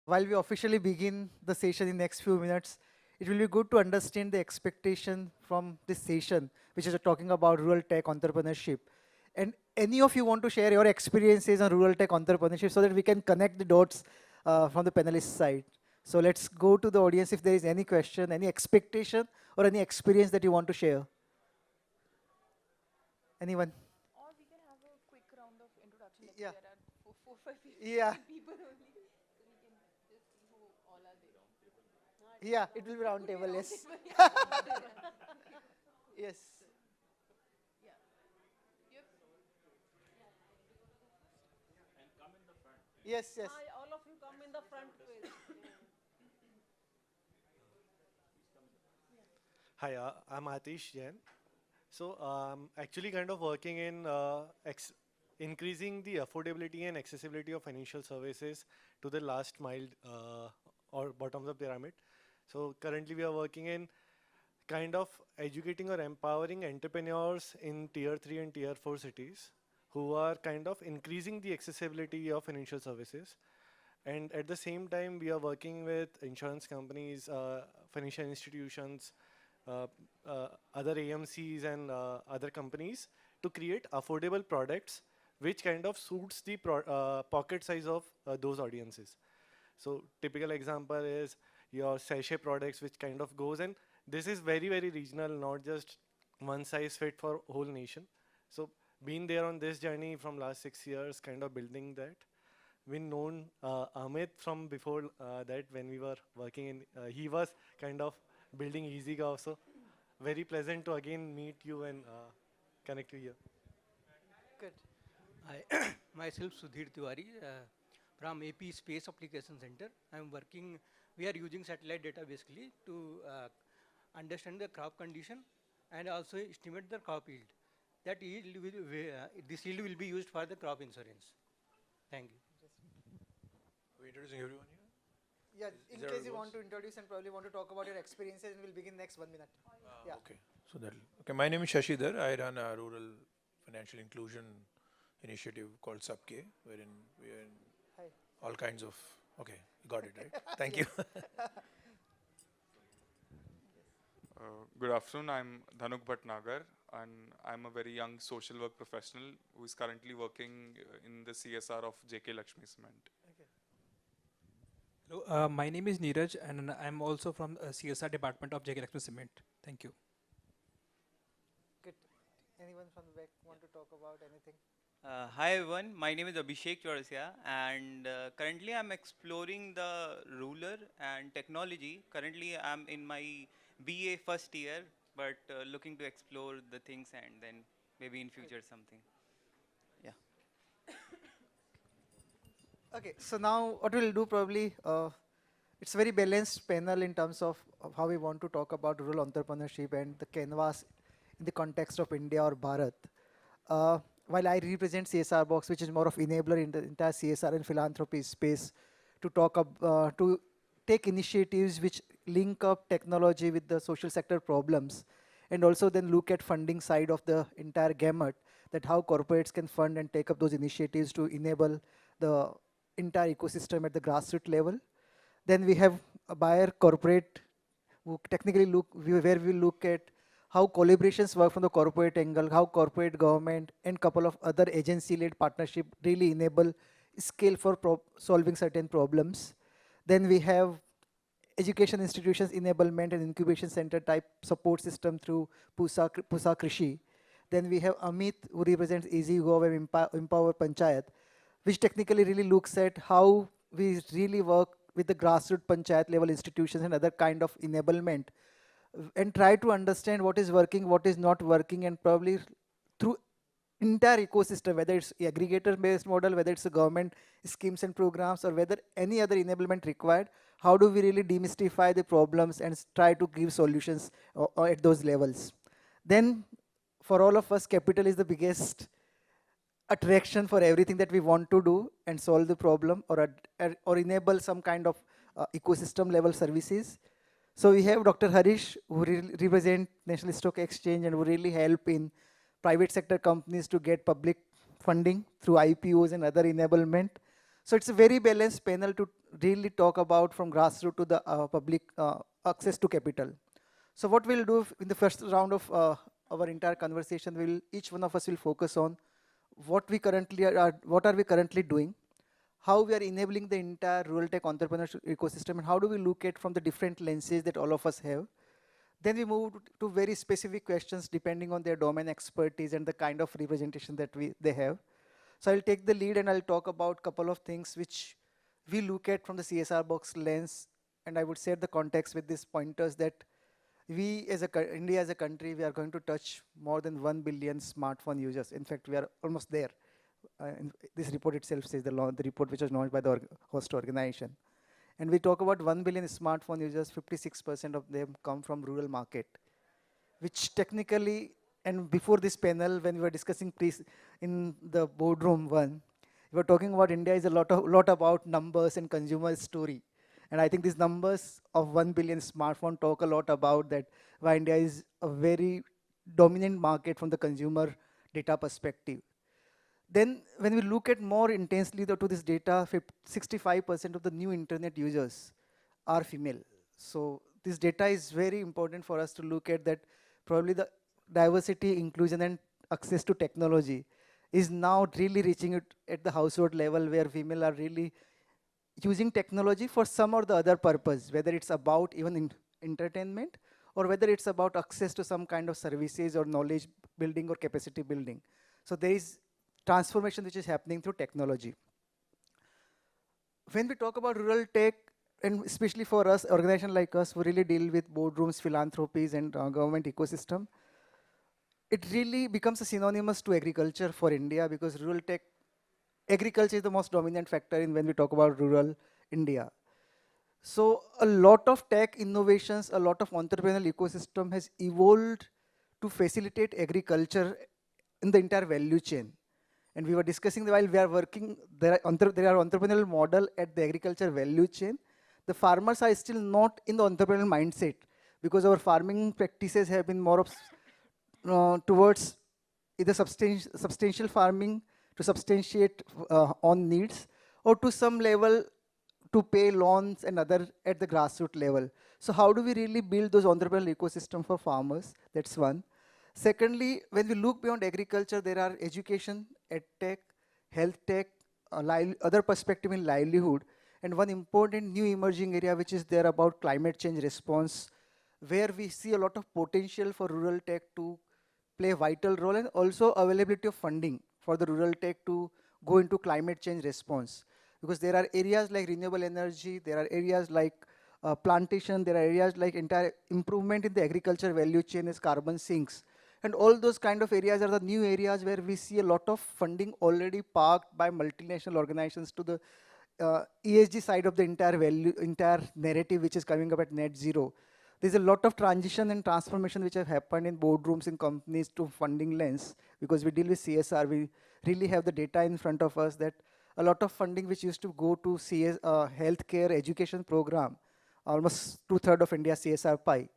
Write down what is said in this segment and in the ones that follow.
While we officially begin the session in next few minutes, it will be good to understand the expectation from this session, which is talking about rural tech entrepreneurship. And any of you want to share your experiences on rural tech entrepreneurship so that we can connect the dots from the panelist side. So let's go to the audience if there is any question, any expectation, or any experience that you want to share. Anyone? Or we can have a quick round of introduction. Let's Yeah. say there are four, five Yeah. people only. So we can just see who all are there. Yeah, it will be round Could be table, round yes. table. Yeah. Yes. Yeah. You have, Yes, yes. all of you come in the front please. Hi, I'm Atish Jain. So actually kind of working in increasing the affordability and accessibility of financial services to the last mile or bottom of the pyramid. So currently we are working in kind of educating or empowering entrepreneurs in tier 3 and tier 4 cities who are kind of increasing the accessibility of financial services. And at the same time, we are working with insurance companies, financial institutions, uh, other AMCs and other companies to create affordable products which kind of suits the pocket size of those audiences. So typical example is your sachet products which kind of goes, and this is very, very regional, not just one size fit for whole nation. So been there on this journey from last 6 years, kind of building that. We known Amit from before that when we were working in, he was kind of building EasyGov. So very pleasant to again meet you and connect you here. Good. I myself Sudhir Tiwari from AP Space Application Center. I am working. We are using satellite data basically to understand the crop condition and also estimate the crop yield. That yield this yield will be used for the crop insurance. Thank you. Are we introducing everyone here? Yeah, Is in that how case it you want goes? to introduce and probably want to talk about your experiences, and we'll begin next 1 minute. Yeah. Okay. So that okay. My name is Shashidhar. I run a rural financial inclusion initiative called Subke, wherein we are in Hi. all kinds of. Okay, you got it right. Thank you. Good afternoon. I'm Dhanuk Bhatnagar, and I'm a very young social work professional who is currently working in the CSR of JK Lakshmi Cement. Okay. Hello, my name is Neeraj, and I'm also from CSR department of JK Lakshmi Cement. Thank you. Good. Anyone from the back want to talk about anything? Hi everyone, my name is Abhishek Chaurasia and currently I'm exploring the ruler and technology. Currently I'm in my BA first year but looking to explore the things and then maybe in future something. Yeah. Okay, so now what we'll do probably, it's a very balanced panel in terms of how we want to talk about rural entrepreneurship and the canvas in the context of India or Bharat. While I represent CSR Box, which is more of enabler in the entire CSR and philanthropy space, to to take initiatives which link up technology with the social sector problems, and also then look at funding side of the entire gamut, that how corporates can fund and take up those initiatives to enable the entire ecosystem at the grassroots level. Then we have a buyer corporate who technically where we look at how collaborations work from the corporate angle, how corporate government and couple of other agency-led partnership really enable scale for solving certain problems. Then we have education institutions enablement and incubation center type support system through Pusa Krishi. Then we have Amit, who represents EasyGov and Empower Panchayat, which technically really looks at how we really work with the grassroots panchayat level institutions and other kind of enablement and try to understand what is working, what is not working, and probably through entire ecosystem, whether it's aggregator based model, whether it's a government schemes and programs, or whether any other enablement required, how do we really demystify the problems and try to give solutions at those levels. Then for all of us, capital is the biggest attraction for everything that we want to do and solve the problem or enable some kind of ecosystem level services. So we have Dr. Harish, who represent National Stock Exchange and who really help in private sector companies to get public funding through IPOs and other enablement. So it's a very balanced panel to really talk about from grassroots to the public access to capital. So what we'll do in the first round of our entire conversation, each one of us will focus on what are we currently doing, how we are enabling the entire rural tech entrepreneurship ecosystem, and how do we look at from the different lenses that all of us have. Then we move to very specific questions depending on their domain expertise and the kind of representation that they have. So I'll take the lead and I'll talk about a couple of things which we look at from the CSR box lens, and I would set the context with these pointers that we as India as a country, we are going to touch more than 1 billion smartphone users. In fact, we are almost there. This report itself says the report which was launched by the host organization. And we talk about 1 billion smartphone users, 56% of them come from rural market, which technically, and before this panel, when we were discussing in the boardroom one, we were talking about India is a lot about numbers and consumer story. And I think these numbers of 1 billion smartphone talk a lot about that, why India is a very dominant market from the consumer data perspective. Then when we look at more intensely to this data, 65% of the new internet users are female. So this data is very important for us to look at that. Probably the diversity, inclusion, and access to technology is now really reaching it at the household level, where female are really using technology for some or the other purpose, whether it's about even entertainment or whether it's about access to some kind of services or knowledge building or capacity building. So there is transformation which is happening through technology. When we talk about rural tech, and especially for us, organization like us, who really deal with boardrooms, philanthropies, and government ecosystem, it really becomes a synonymous to agriculture for India, because rural tech, agriculture is the most dominant factor in when we talk about rural India. So a lot of tech innovations, a lot of entrepreneurial ecosystem has evolved to facilitate agriculture in the entire value chain. And we were discussing while we are working, there are entrepreneurial model at the agriculture value chain. The farmers are still not in the entrepreneurial mindset, because our farming practices have been more of towards either substantial farming to substantiate on needs, or to some level to pay loans and other at the grassroots level. So how do we really build those entrepreneurial ecosystem for farmers? That's one. Secondly, when we look beyond agriculture, there are education, edtech, health tech, other perspective in livelihood, and one important new emerging area which is there about climate change response, where we see a lot of potential for rural tech to play a vital role, and also availability of funding for the rural tech to go into climate change response. Because there are areas like renewable energy, there are areas like plantation, there are areas like entire improvement in the agriculture value chain as carbon sinks. And all those kind of areas are the new areas where we see a lot of funding already parked by multinational organizations to the ESG side of the entire narrative which is coming up at net zero. There's a lot of transition and transformation which have happened in boardrooms in companies to funding lens, because we deal with CSR. We really have the data in front of us that a lot of funding which used to go to healthcare education program, almost 2/3 of India's CSR pie,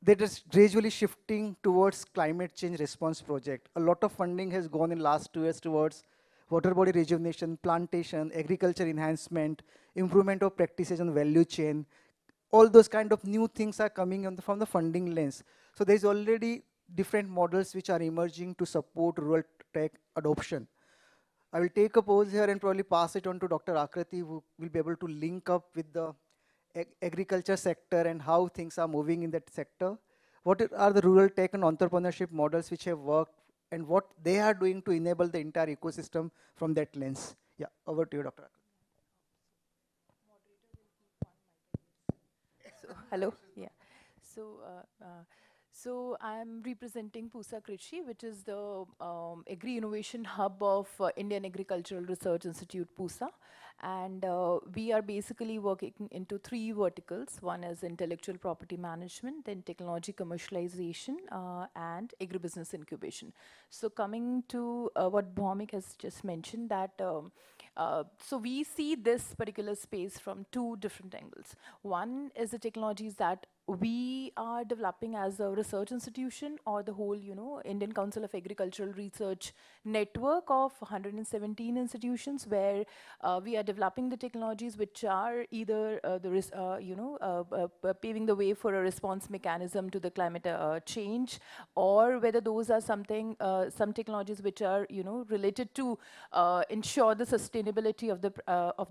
that is gradually shifting towards climate change response project. A lot of funding has gone in last 2 years towards water body rejuvenation, plantation, agriculture enhancement, improvement of practices on value chain. All those kind of new things are coming from the funding lens. So there's already different models which are emerging to support rural tech adoption. I will take a pause here and probably pass it on to Dr. Akriti, who will be able to link up with the agriculture sector and how things are moving in that sector. What are the rural tech and entrepreneurship models which have worked, and what they are doing to enable the entire ecosystem from that lens? Yeah, over to you, Dr. Akriti. So, hello. Yeah. So, so I'm representing Pusa Krishi, which is the agri innovation hub of Indian Agricultural Research Institute, Pusa. And we are basically working into 3 verticals. One is intellectual property management, then technology commercialization, and agribusiness incubation. So coming to what Bhomik has just mentioned, that so we see this particular space from 2 different angles. One is the technologies that we are developing as a research institution, or the whole, Indian Council of Agricultural Research network of 117 institutions, where we are developing the technologies which are either paving the way for a response mechanism to the climate change, or whether those are some technologies which are, related to ensure the sustainability of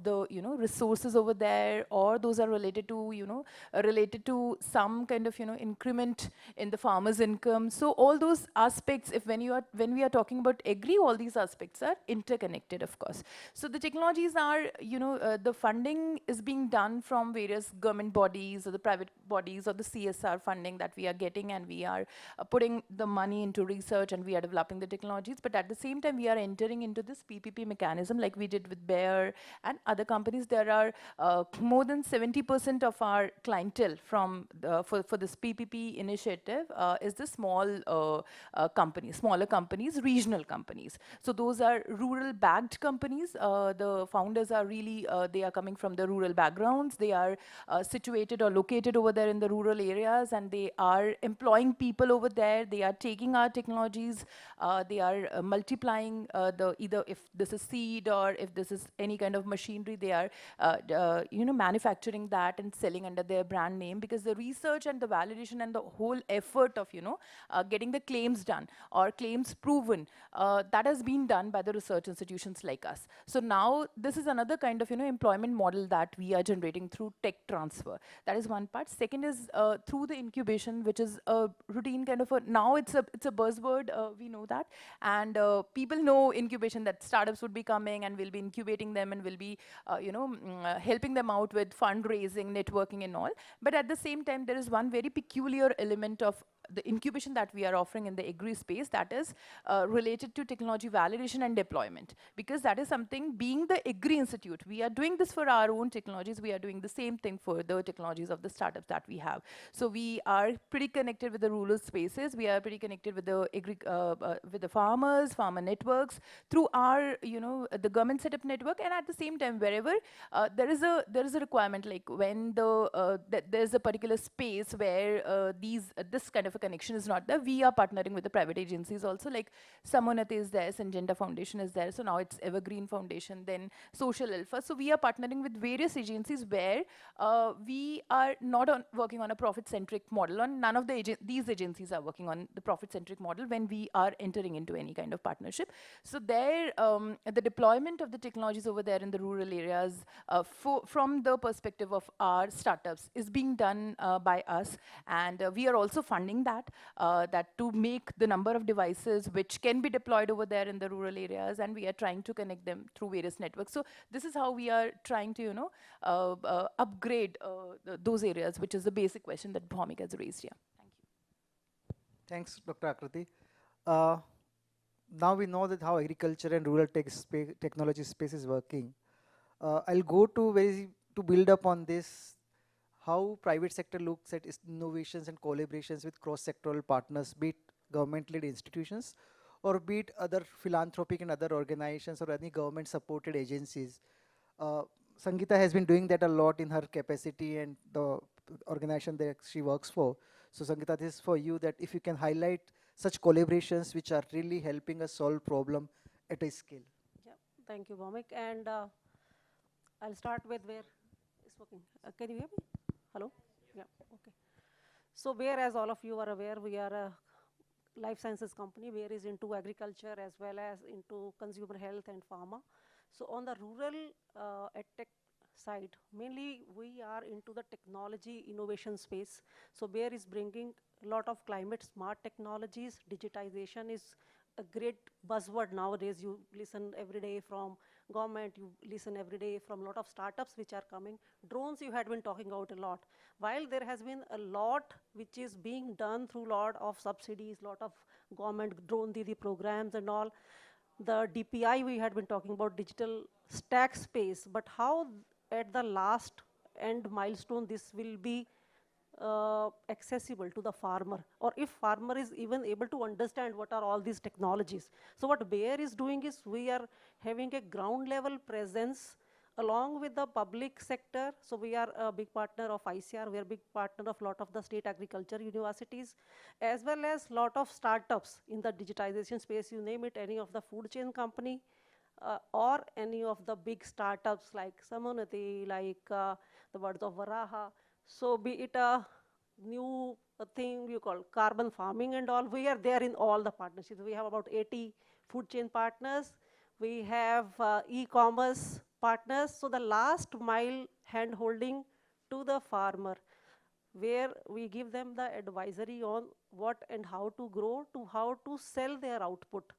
the resources over there, or those are related to, related to some kind of, increment in the farmer's income. So all those aspects, when we are talking about agri, all these aspects are interconnected, of course. So the technologies are, the funding is being done from various government bodies or the private bodies or the CSR funding that we are getting, and we are putting the money into research and we are developing the technologies. But at the same time, we are entering into this PPP mechanism like we did with Bayer and other companies. There are more than 70% of our clientele for this PPP initiative is the smaller companies, regional companies. So those are rural backed companies. The founders are really, they are coming from the rural backgrounds. They are situated or located over there in the rural areas, and they are employing people over there. They are taking our technologies. They are multiplying either if this is seed or if this is any kind of machinery, they are manufacturing that and selling under their brand name, because the research and the validation and the whole effort of getting the claims done or claims proven, that has been done by the research institutions like us. So now this is another kind of employment model that we are generating through tech transfer. That is one part. Second is through the incubation, which is a routine kind of now it's a buzzword, we know that, and people know incubation, that startups would be coming and we'll be incubating them and we'll be helping them out with fundraising, networking and all. But at the same time, there is one very peculiar element of the incubation that we are offering in the agri space, that is related to technology validation and deployment, because that is something, being the agri institute, we are doing this for our own technologies, we are doing the same thing for the technologies of the startups that we have. So we are pretty connected with the rural spaces, we are pretty connected with the with the farmers, farmer networks, through our the government setup network. And at the same time, wherever there is a requirement, like when there's a particular space where this kind of a connection is not there, we are partnering with the private agencies also, like Samonate is there, Syngenta Foundation is there, so now it's Evergreen Foundation, then Social Alpha. So we are partnering with various agencies where we are not working on a profit-centric model, and none of these agencies are working on the profit-centric model when we are entering into any kind of partnership. So there, the deployment of the technologies over there in the rural areas from the perspective of our startups is being done by us, and we are also funding that to make the number of devices which can be deployed over there in the rural areas, and we are trying to connect them through various networks. So this is how we are trying to upgrade those areas, which is the basic question that Bhomik has raised here. Thank you. Thanks, Dr. Akriti. Now we know that how agriculture and rural technology space is working. I'll go to build up on this, how private sector looks at innovations and collaborations with cross-sectoral partners, be it government-led institutions or be it other philanthropic and other organizations or any government-supported agencies. Sangeeta has been doing that a lot in her capacity and the organization that she works for. So Sangeeta, this is for you, that if you can highlight such collaborations which are really helping us solve problem at a scale. Yeah, thank you, Bhomik. And I'll start with where it's working. Can you hear me? Hello? Yeah, okay. So where, as all of you are aware, we are a life sciences company, where is into agriculture as well as into consumer health and pharma. So on the rural edtech side, mainly we are into the technology innovation space. So Bayer is bringing a lot of climate smart technologies. Digitization is a great buzzword nowadays. You listen every day from government, you listen every day from a lot of startups which are coming. Drones you had been talking about a lot. While there has been a lot which is being done through a lot of subsidies, lot of government drone Didi programs and all, the DPI we had been talking about, digital stack space, but how at the last end milestone this will be accessible to the farmer, or if farmer is even able to understand what are all these technologies. So what Bayer is doing is we are having a ground level presence along with the public sector, so we are a big partner of ICR, we are a big partner of lot of the state agriculture universities, as well as lot of startups in the digitization space, you name it, any of the food chain company, or any of the big startups like Samonati, like the words of Varaha. So be it a new thing you call carbon farming and all, we are there in all the partnerships. We have about 80 food chain partners. We have e-commerce partners. So the last mile hand holding to the farmer, where we give them the advisory on what and how to grow, to how to sell their output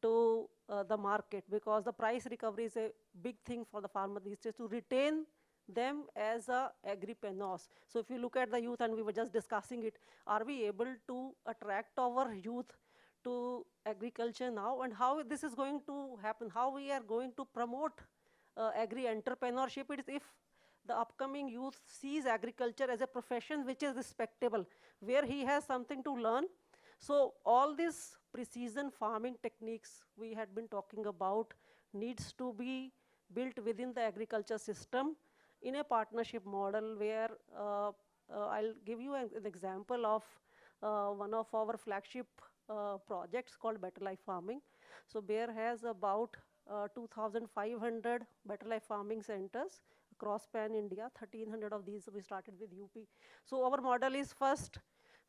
to the market, because the price recovery is a big thing for the farmer these days, to retain them as a agripreneurs. So if you look at the youth, and we were just discussing it, are we able to attract our youth to agriculture now, and how this is going to happen, how we are going to promote agri-entrepreneurship? It is if the upcoming youth sees agriculture as a profession which is respectable, where he has something to learn. So all these precision farming techniques we had been talking about needs to be built within the agriculture system in a partnership model, where I'll give you an example of one of our flagship projects called Better Life Farming. So Bayer has about 2,500 Better Life Farming centers across pan India. 1,300 of these we started with UP. So our model is, first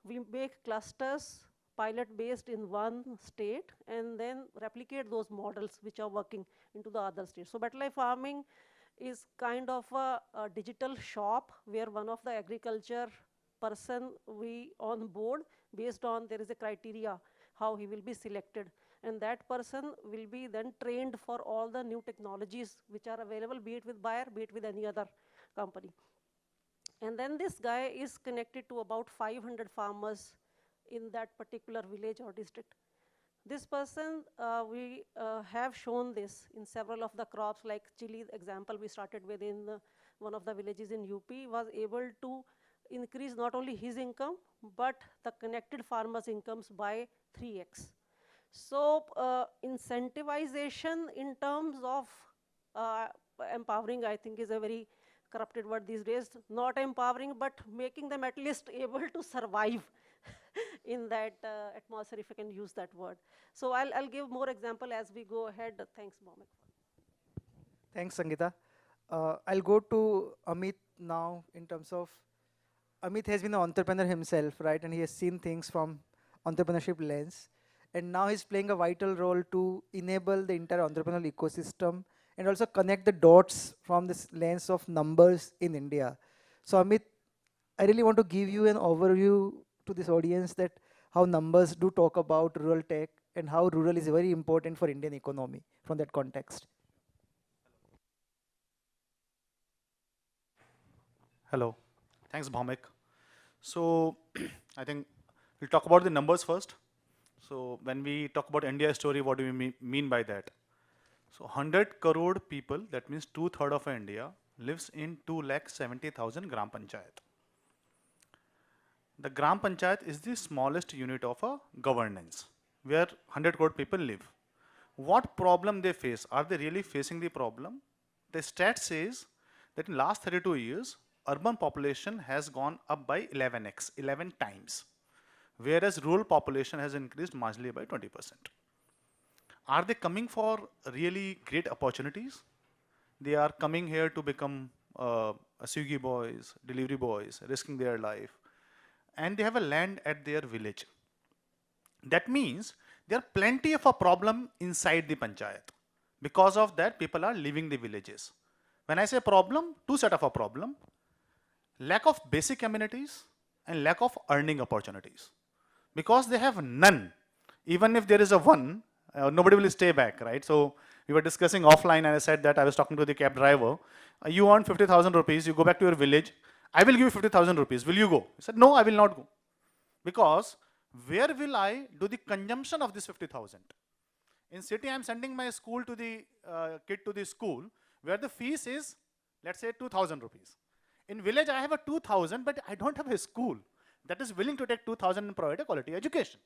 we make clusters pilot based in one state, and then replicate those models which are working into the other states. So Better Life Farming is kind of a digital shop, where one of the agriculture person we on board, based on there is a criteria how he will be selected, and that person will be then trained for all the new technologies which are available, be it with Bayer, be it with any other company. And then this guy is connected to about 500 farmers in that particular village or district. This person, we have shown this in several of the crops, like chili example we started with in one of the villages in UP, was able to increase not only his income, but the connected farmers' incomes by 3x. So incentivization in terms of empowering, I think, is a very corrupted word these days. Not empowering, but making them at least able to survive in that atmosphere, if I can use that word. So I'll give more example as we go ahead. Thanks, Bhomik. Thanks, Sangeeta. I'll go to Amit now. In terms of, Amit has been an entrepreneur himself, right? And he has seen things from entrepreneurship lens. And now he's playing a vital role to enable the entire entrepreneurial ecosystem and also connect the dots from this lens of numbers in India. So Amit, I really want to give you an overview to this audience that how numbers do talk about rural tech and how rural is very important for Indian economy from that context. Hello. Thanks, Bhomik. So I think we'll talk about the numbers first. So when we talk about India story, what do we mean by that? So 100 crore people, that means 2/3 of India, lives in 2,70,000 Gram Panchayat. The Gram Panchayat is the smallest unit of a governance, where 100 crore people live. What problem they face? Are they really facing the problem? The stat says that in last 32 years, urban population has gone up by 11x, 11 times, whereas rural population has increased marginally by 20%. Are they coming for really great opportunities? They are coming here to become Swiggy boys, delivery boys, risking their life, and they have a land at their village. That means there are plenty of a problem inside the panchayat. Because of that, people are leaving the villages. When I say problem, two set of a problem: lack of basic amenities and lack of earning opportunities. Because they have none, even if there is a one, nobody will stay back, right? So we were discussing offline, and I said that I was talking to the cab driver. You earn 50,000 rupees, you go back to your village, I will give you 50,000 rupees, will you go? He said, no, I will not go. Because where will I do the consumption of this 50,000? In city, I am sending my school to the kid to the school, where the fees is, let's say, 2,000 rupees. In village, I have a 2,000, but I don't have a school that is willing to take 2,000 and provide a quality education.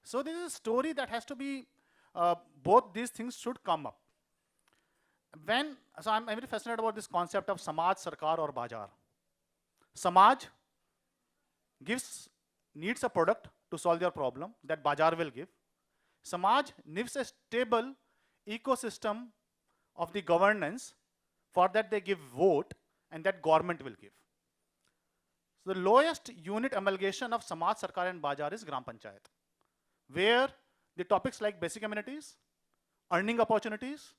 So this is a story that has to be, both these things should come up. So I'm very fascinated about this concept of Samaj, Sarkar or Bajar. Samaj needs a product to solve their problem that Bajar will give. Samaj needs a stable ecosystem of the governance. For that they give vote, and that government will give. So the lowest unit amalgamation of Samaj, Sarkar and Bajar is Gram Panchayat, where the topics like basic amenities, earning opportunities,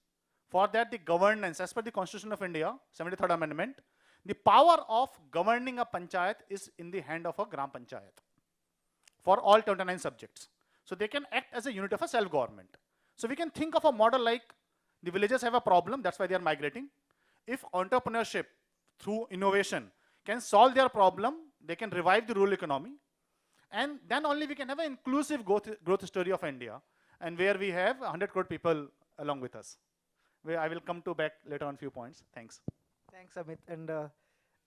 for that the governance, as per the Constitution of India, 73rd Amendment, the power of governing a panchayat is in the hand of a Gram Panchayat for all 29 subjects. So they can act as a unit of a self-government. So we can think of a model like the villagers have a problem, that's why they are migrating. If entrepreneurship through innovation can solve their problem, they can revive the rural economy. And then only we can have an inclusive growth story of India, and where we have 100 crore people along with us. Where I will come to back later on few points. Thanks. Thanks, Amit. And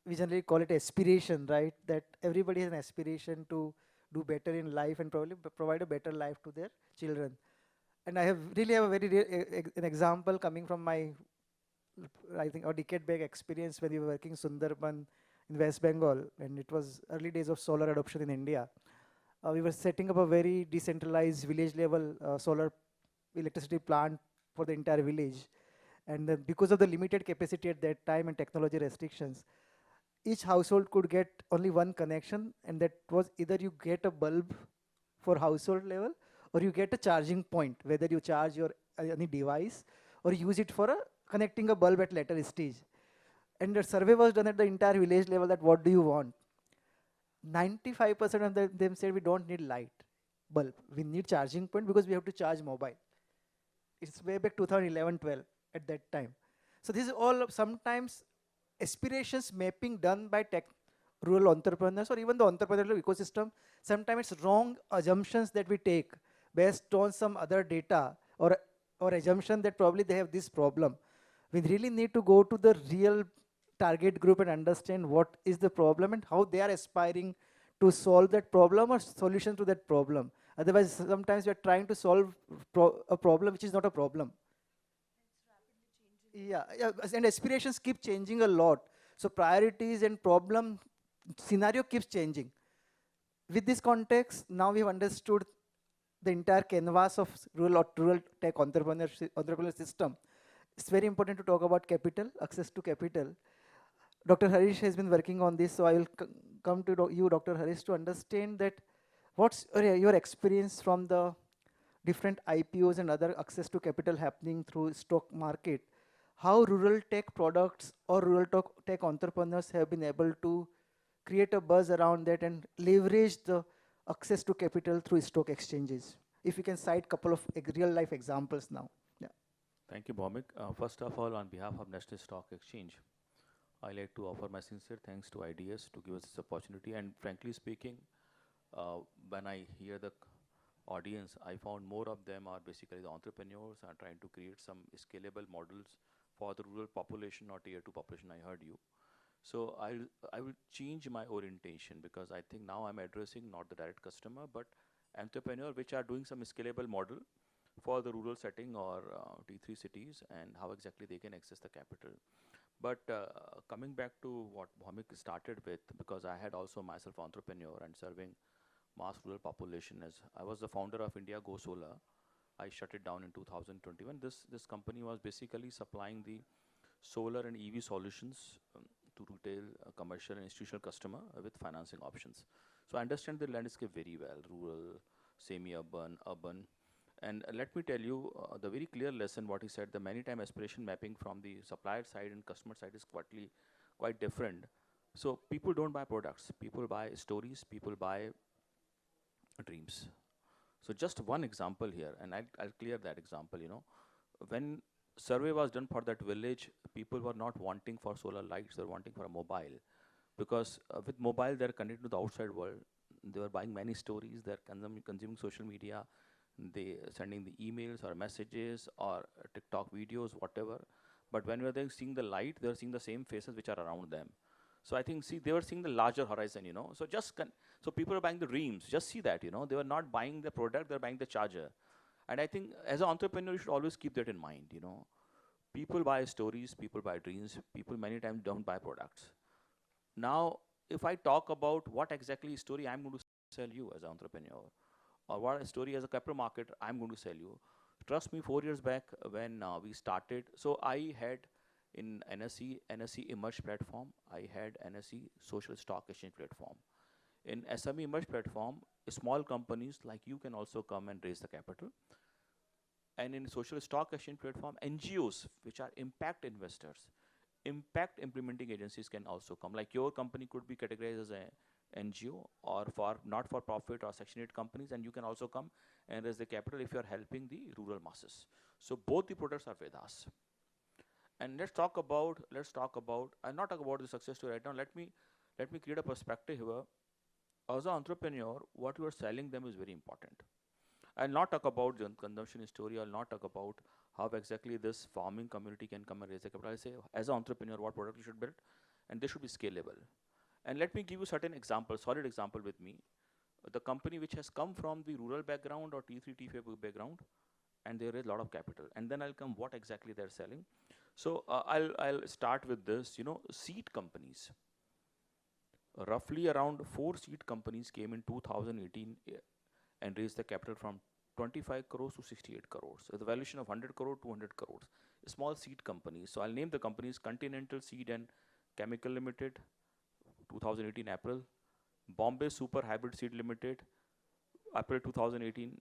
we generally call it aspiration, right? That everybody has an aspiration to do better in life and probably provide a better life to their children. And I really have a very an example coming from my, I think, a decade back experience when we were working Sundarban in West Bengal, and it was early days of solar adoption in India. We were setting up a very decentralized village level solar electricity plant for the entire village. And because of the limited capacity at that time and technology restrictions, each household could get only one connection, and that was either you get a bulb for household level or you get a charging point, whether you charge your any device or use it for connecting a bulb at later stage. And the survey was done at the entire village level that what do you want? 95% of them said we don't need light bulb, we need charging point because we have to charge mobile. It's way back 2011-12 at that time. So this is all sometimes aspirations mapping done by rural entrepreneurs or even the entrepreneurial ecosystem. Sometimes it's wrong assumptions that we take based on some other data or assumption that probably they have this problem. We really need to go to the real target group and understand what is the problem and how they are aspiring to solve that problem or solution to that problem. Otherwise, sometimes we are trying to solve a problem which is not a problem. Yeah, and aspirations keep changing a lot. So priorities and problem scenario keeps changing. With this context, now we've understood the entire canvas of rural tech entrepreneurial system. It's very important to talk about capital, access to capital. Dr. Harish has been working on this, so I will come to you, Dr. Harish, to understand that what's your experience from the different IPOs and other access to capital happening through stock market. How rural tech products or rural tech entrepreneurs have been able to create a buzz around that and leverage the access to capital through stock exchanges. If you can cite a couple of real life examples now. Yeah. Thank you, Bhomik. First of all, on behalf of National Stock Exchange, I'd like to offer my sincere thanks to IDS to give us this opportunity. And frankly speaking, when I hear the audience, I found more of them are basically the entrepreneurs are trying to create some scalable models for the rural population or tier 2 population. I heard you. So I will change my orientation because I think now I'm addressing not the direct customer, but entrepreneur which are doing some scalable model for the rural setting or T3 cities and how exactly they can access the capital. But coming back to what Bhomik started with, because I had also myself entrepreneur and serving mass rural population as I was the founder of India Go Solar. I shut it down in 2021. This company was basically supplying the solar and EV solutions to retail, commercial and institutional customer with financing options. So I understand the landscape very well, rural, semi-urban, urban. And let me tell you the very clear lesson what he said, the many time aspiration mapping from the supplier side and customer side is quite different. So people don't buy products, people buy stories, people buy dreams. So just one example here, and I'll clear that example, you know. When survey was done for that village, people were not wanting for solar lights, they were wanting for a mobile. Because with mobile, they're connected to the outside world. They were buying many stories, they're consuming social media, they sending the emails or messages or TikTok videos, whatever. But when they're seeing the light, they're seeing the same faces which are around them. So I think, see, they were seeing the larger horizon, you know. So so people are buying the dreams. Just see that, you know. They were not buying the product, they're buying the charger. And I think as an entrepreneur, you should always keep that in mind, you know. People buy stories, people buy dreams, people many times don't buy products. Now, if I talk about what exactly story I'm going to sell you as an entrepreneur, or what story as a capital market I'm going to sell you, trust me, 4 years back when we started, so I had in NSE Emerge platform, I had NSE Social Stock Exchange platform. In SME Emerge platform, small companies like you can also come and raise the capital. And in social stock exchange platform, NGOs, which are impact investors, impact implementing agencies can also come. Like your company could be categorized as a NGO or for not for profit or Section 8 companies, and you can also come and raise the capital if you are helping the rural masses. So both the products are with us. And let's talk about, I'll not talk about the success story right now. Let me create a perspective here. As an entrepreneur, what you are selling them is very important. I'll not talk about the consumption story. I'll not talk about how exactly this farming community can come and raise the capital. I'll say, as an entrepreneur, what product you should build, and they should be scalable. And let me give you certain examples, solid example with me. The company which has come from the rural background or T3, T5 background, and they raise a lot of capital. And then I'll come what exactly they're selling. So I'll start with this, seed companies. Roughly around 4 seed companies came in 2018 and raised the capital from 25 crores to 68 crores. So the valuation of 100 crore, 200 crores. Small seed companies. So I'll name the companies: Continental Seed and Chemical Limited, 2018 April. Bombay Super Hybrid Seed Limited, April 2018.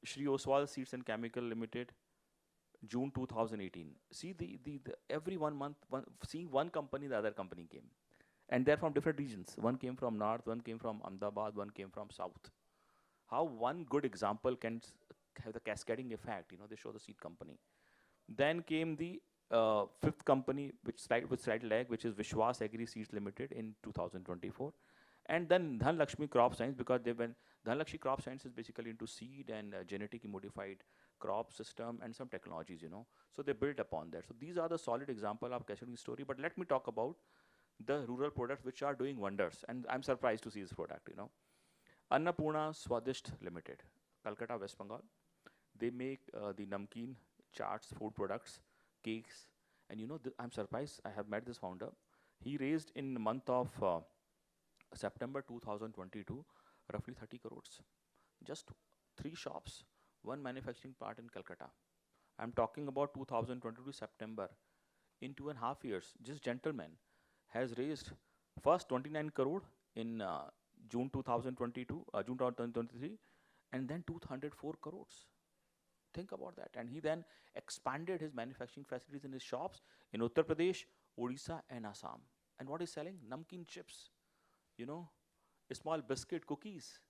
Shri Oswal Seeds and Chemical Limited, June 2018. See the every 1 month, seeing one company, the other company came. And they're from different regions. One came from north, one came from Ahmedabad, one came from south. How one good example can have the cascading effect, they show the seed company. Then came the fifth company, with slight lag, which is Vishwas Agri Seeds Limited in 2024. And then Dhanlakshmi Crop Science, because Dhanlakshmi Crop Science is basically into seed and genetically modified crop system and some technologies, So they built upon that. So these are the solid example of cascading story. But let me talk about the rural products which are doing wonders. And I'm surprised to see this product, Annapurna Swadisht Limited, Calcutta, West Bengal. They make the namkeen, charts, food products, cakes. And I'm surprised, I have met this founder. He raised in the month of September 2022, roughly 30 crores. Just 3 shops, 1 manufacturing part in Calcutta. I'm talking about 2022 September. In 2.5 years, this gentleman has raised first 29 crore in June 2022, June 2023, and then 204 crores. Think about that. And he then expanded his manufacturing facilities in his shops in Uttar Pradesh, Odisha, and Assam. And what is selling? Namkeen chips, small biscuit cookies,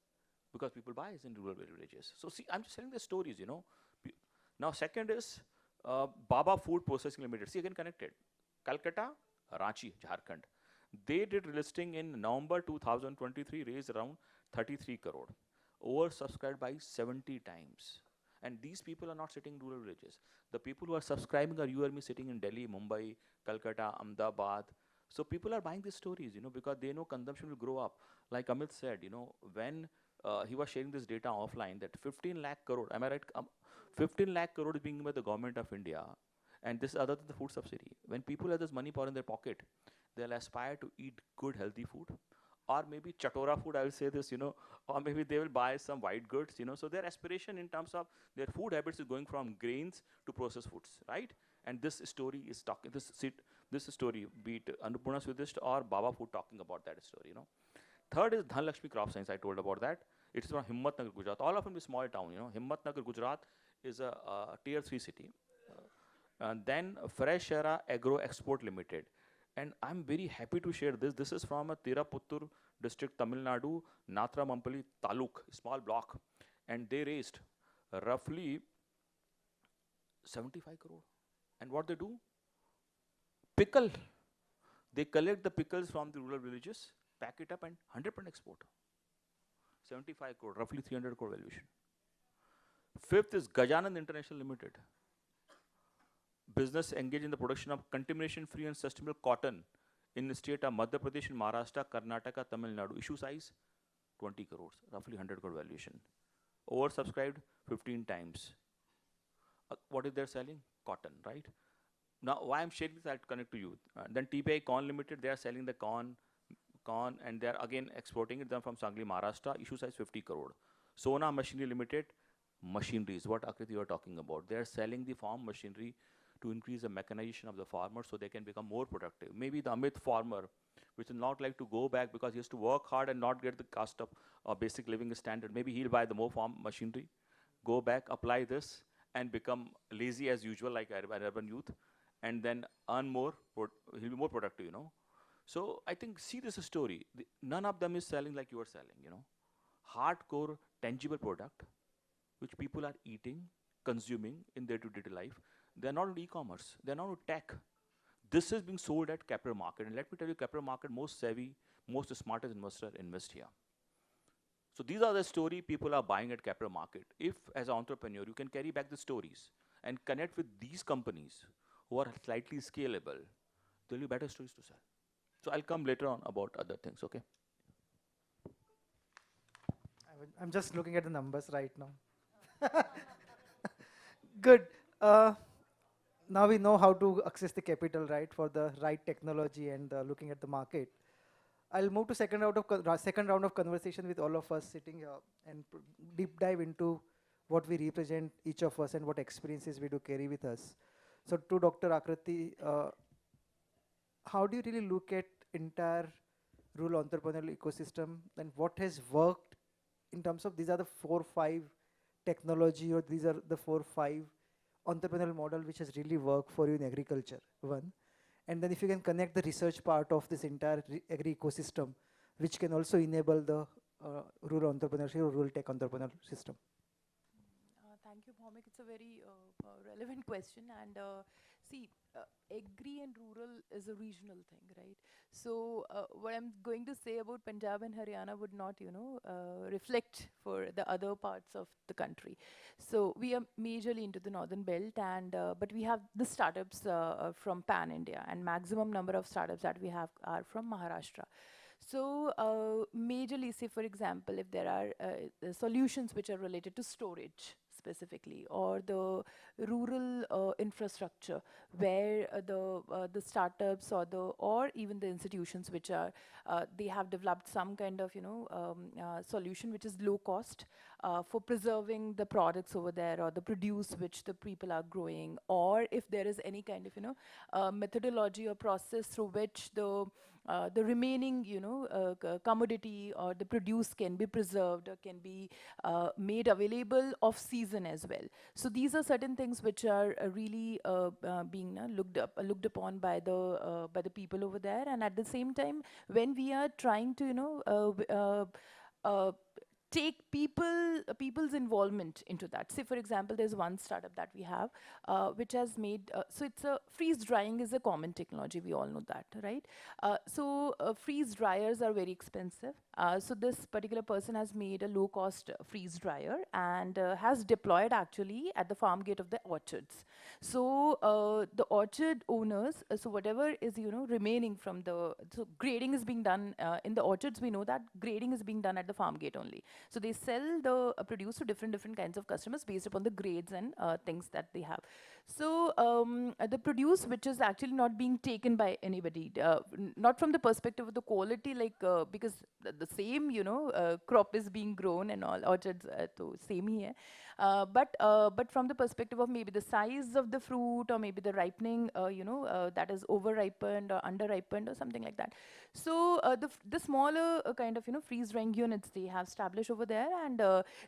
because people buy it in rural villages. So see, I'm just telling the stories, Now second is Baba Food Processing Limited. See, again connected. Calcutta, Ranchi, Jharkhand. They did listing in November 2023, raised around 33 crore, oversubscribed by 70 times. And these people are not sitting in rural villages. The people who are subscribing are you or me sitting in Delhi, Mumbai, Calcutta, Ahmedabad. So people are buying these stories, because they know consumption will grow up. Like Amit said, when he was sharing this data offline, that 15 lakh crore, am I right? 15 lakh crore is being given by the government of India. And this is other than the food subsidy. When people have this money power in their pocket, they'll aspire to eat good, healthy food. Or maybe chatora food, I will say this, or maybe they will buy some white goods, So their aspiration in terms of their food habits is going from grains to processed foods, right? And this story is talking, this story, be it Annapurna Swadisht or Baba Food, talking about that story, Third is Dhanlakshmi Crop Science, I told about that. It's from Himmatnagar, Gujarat. All of them is small town, Himmatnagar, Gujarat is a tier 3 city. Then Fresh Era Agro Export Limited. And I'm very happy to share this. This is from a Tiruputtur district, Tamil Nadu, Natramampally Taluk, small block. And they raised roughly 75 crore. And what they do? Pickle. They collect the pickles from the rural villages, pack it up, and 100% export. 75 crore, roughly 300 crore valuation. Fifth is Gajanand International Limited. Business engaged in the production of contamination-free and sustainable cotton in the state of Madhya Pradesh, Maharashtra, Karnataka, Tamil Nadu. Issue size 20 crores, roughly 100 crore valuation. Oversubscribed 15 times. What is they're selling? Cotton, right? Now, why I'm sharing this, I'll connect to you. Then TPI Corn Limited, they are selling the corn, and they are again exporting it. Them from Sangli, Maharashtra. Issue size 50 crore. Sona Machinery Limited, machineries. What Akriti you are talking about? They are selling the farm machinery to increase the mechanization of the farmer so they can become more productive. Maybe the Amit farmer, which will not like to go back because he has to work hard and not get the cost of basic living standard. Maybe he'll buy the more farm machinery, go back, apply this, and become lazy as usual like urban youth, and then earn more, he'll be more productive, you know. So I think, see this story, none of them is selling like you are selling, you know. Hardcore, tangible product, which people are eating, consuming in their day-to-day life. They're not on e-commerce, they're not on tech. This is being sold at capital market, and let me tell you, capital market, most savvy, most smartest investor invest here. So these are the story people are buying at capital market. If, as an entrepreneur, you can carry back the stories and connect with these companies who are slightly scalable, there'll be better stories to sell. So I'll come later on about other things, okay? I'm just looking at the numbers right now. Good. Now we know how to access the capital, right, for the right technology and looking at the market. I'll move to second round of conversation with all of us sitting here and deep dive into what we represent, each of us, and what experiences we do carry with us. So to Dr. Akriti, how do you really look at entire rural entrepreneurial ecosystem, and what has worked in terms of these are the 4-5 technology, or these are the 4-5 entrepreneurial model which has really worked for you in agriculture, one. And then if you can connect the research part of this entire agri ecosystem, which can also enable the rural entrepreneurship or rural tech entrepreneurial system. Thank you, Bhomik. It's a very relevant question. And see, agri and rural is a regional thing, right? So what I'm going to say about Punjab and Haryana would not, you know, reflect for the other parts of the country. So we are majorly into the northern belt, and but we have the startups from Pan India, and maximum number of startups that we have are from Maharashtra. So majorly, say for example, if there are solutions which are related to storage specifically, or the rural infrastructure, where the startups or even the institutions which are they have developed some kind of, you know, solution which is low cost for preserving the products over there, or the produce which the people are growing, or if there is any kind of, you know, methodology or process through which the remaining, you know, commodity or the produce can be preserved or can be made available off season as well. So these are certain things which are really being looked upon by the people over there. And at the same time, when we are trying to, you know, take people's involvement into that. Say, for example, there's one startup that we have which has made, so it's a freeze drying is a common technology, we all know that, right? So freeze dryers are very expensive. So this particular person has made a low cost freeze dryer and has deployed actually at the farm gate of the orchards. So the orchard owners, so whatever is, you know, remaining from so grading is being done in the orchards, we know that grading is being done at the farm gate only. So they sell the produce to different kinds of customers based upon the grades and things that they have. So the produce which is actually not being taken by anybody, not from the perspective of the quality, like because the same, you know, crop is being grown and all orchards, so same here. But from the perspective of maybe the size of the fruit, or maybe the ripening, you know, that is over ripened or under ripened or something like that. So the smaller kind of, you know, freeze drying units they have established over there, and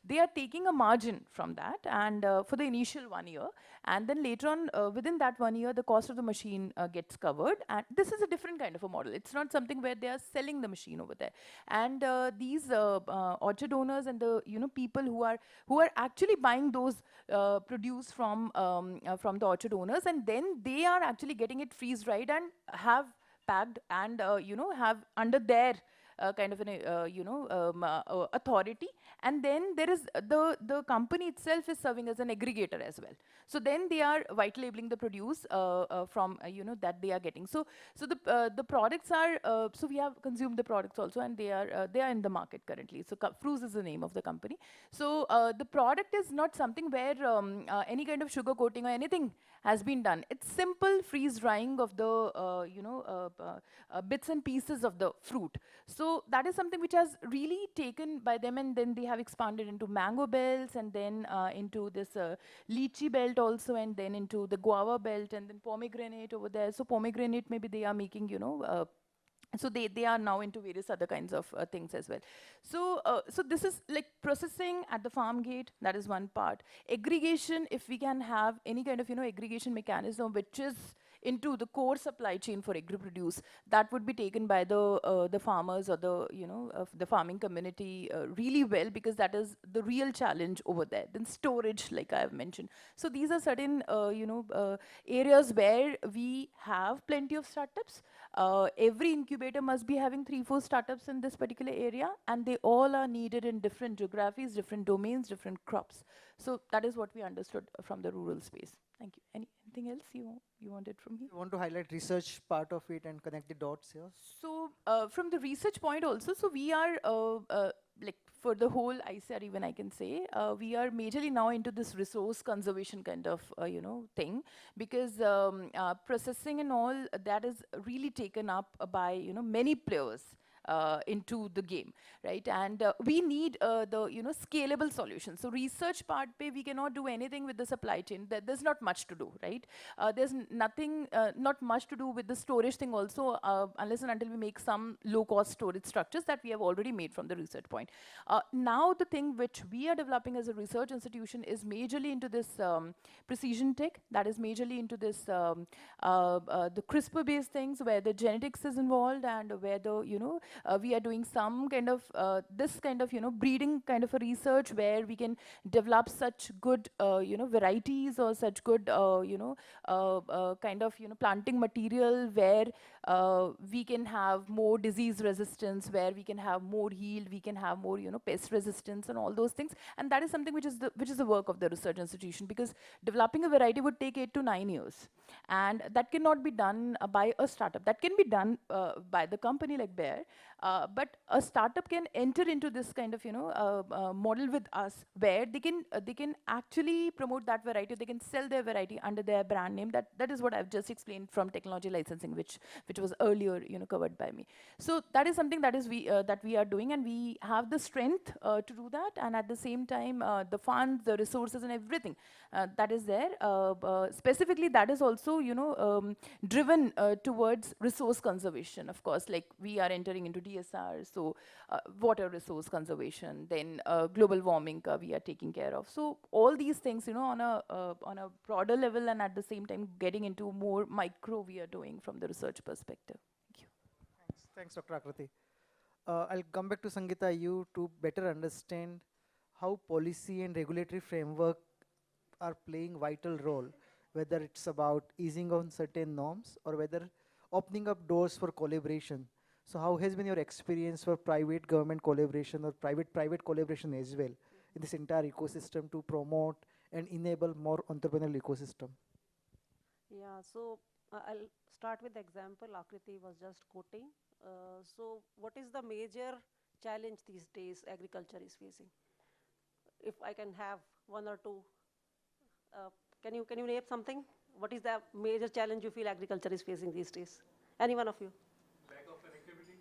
they are taking a margin from that, and for the initial 1 year, and then later on within that 1 year the cost of the machine gets covered. And this is a different kind of a model. It's not something where they are selling the machine over there. And these orchard owners and the, you know, people who are actually buying those produce from the orchard owners, and then they are actually getting it freeze dried and have packed and you know, have under their kind of an authority, and then there is the company itself is serving as an aggregator as well. So then they are white labeling the produce from that they are getting. So the products are so we have consumed the products also, and they are in the market currently. So Fruze is the name of the company. So the product is not something where any kind of sugar coating or anything has been done. It's simple freeze drying of the bits and pieces of the fruit. So that is something which has really taken by them, and then they have expanded into mango belts, and then into this lychee belt also, and then into the guava belt, and then pomegranate over there. So pomegranate, maybe they are making, so they are now into various other kinds of things as well. So so this is like processing at the farm gate. That is one part. Aggregation, if we can have any kind of aggregation mechanism which is into the core supply chain for agri-produce, that would be taken by the farmers or the farming community really well, because that is the real challenge over there. Then storage, like I have mentioned. So these are certain areas where we have plenty of startups. Every incubator must be having 3-4 startups in this particular area, and they all are needed in different geographies, different domains, different crops. So that is what we understood from the rural space. Thank you. Anything else you wanted from me? You want to highlight research part of it and connect the dots here? So from the research point also, so we are like for the whole ICR, even I can say, we are majorly now into this resource conservation kind of thing, because processing and all that is really taken up by many players into the game, right? And we need the scalable solutions. So research part pe we cannot do anything with the supply chain. There's not much to do, right? There's nothing, not much to do with the storage thing also, unless and until we make some low-cost storage structures that we have already made from the research point. Now the thing which we are developing as a research institution is majorly into this precision tech, that is majorly into this the CRISPR-based things where the genetics is involved, and where the we are doing some kind of this kind of breeding kind of a research where we can develop such good varieties, or such good kind of planting material where we can have more disease resistance, where we can have more yield, we can have more pest resistance and all those things. And that is something which is the work of the research institution, because developing a variety would take 8 to 9 years, and that cannot be done by a startup. That can be done by the company like Bayer, but a startup can enter into this kind of model with us, where they can actually promote that variety. They can sell their variety under their brand name. That is what I've just explained from technology licensing, which was earlier covered by me. So that is something that we are doing, and we have the strength to do that, and at the same time the funds, the resources, and everything that is there. Specifically, that is also driven towards resource conservation. Of course, like we are entering into DSR, so water resource conservation, then global warming we are taking care of. So all these things, on a broader level, and at the same time getting into more micro, we are doing from the research perspective. Thank you. Thanks, Dr. Akriti. I'll come back to Sangeeta, you to better understand how policy and regulatory framework are playing vital role, whether it's about easing on certain norms or whether opening up doors for collaboration. So how has been your experience for private government collaboration or private collaboration as well in this entire ecosystem to promote and enable more entrepreneurial ecosystem? Yeah, so I'll start with the example Akriti was just quoting. So what is the major challenge these days agriculture is facing? If I can have one or two, can you name something? What is the major challenge you feel agriculture is facing these days? Any one of you? Lack of connectivity.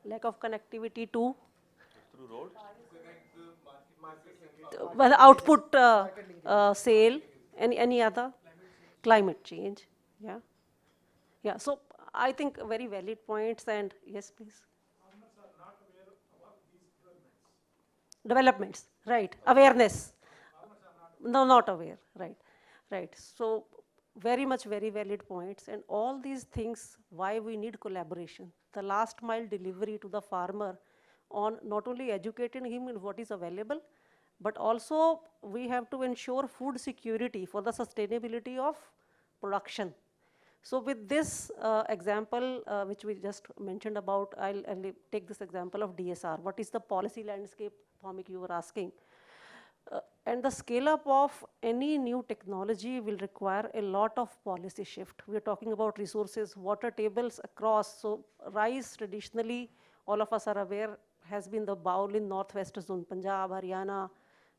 Lack of connectivity to? Through roads? Well, output, sale, any other? Climate change, yeah. Yeah, so I think very valid points, and yes, please. Farmers are not aware about these Developments, right, awareness. Farmers are not No, not aware, right. So very valid points, and all these things, why we need collaboration. The last mile delivery to the farmer on not only educating him in what is available, but also we have to ensure food security for the sustainability of production. So with this example, which we just mentioned about, I'll take this example of DSR. What is the policy landscape, Bhomik, you were asking? And the scale up of any new technology will require a lot of policy shift. We are talking about resources, water tables across. So rice traditionally, all of us are aware, has been the bowl in northwest zone, Punjab, Haryana,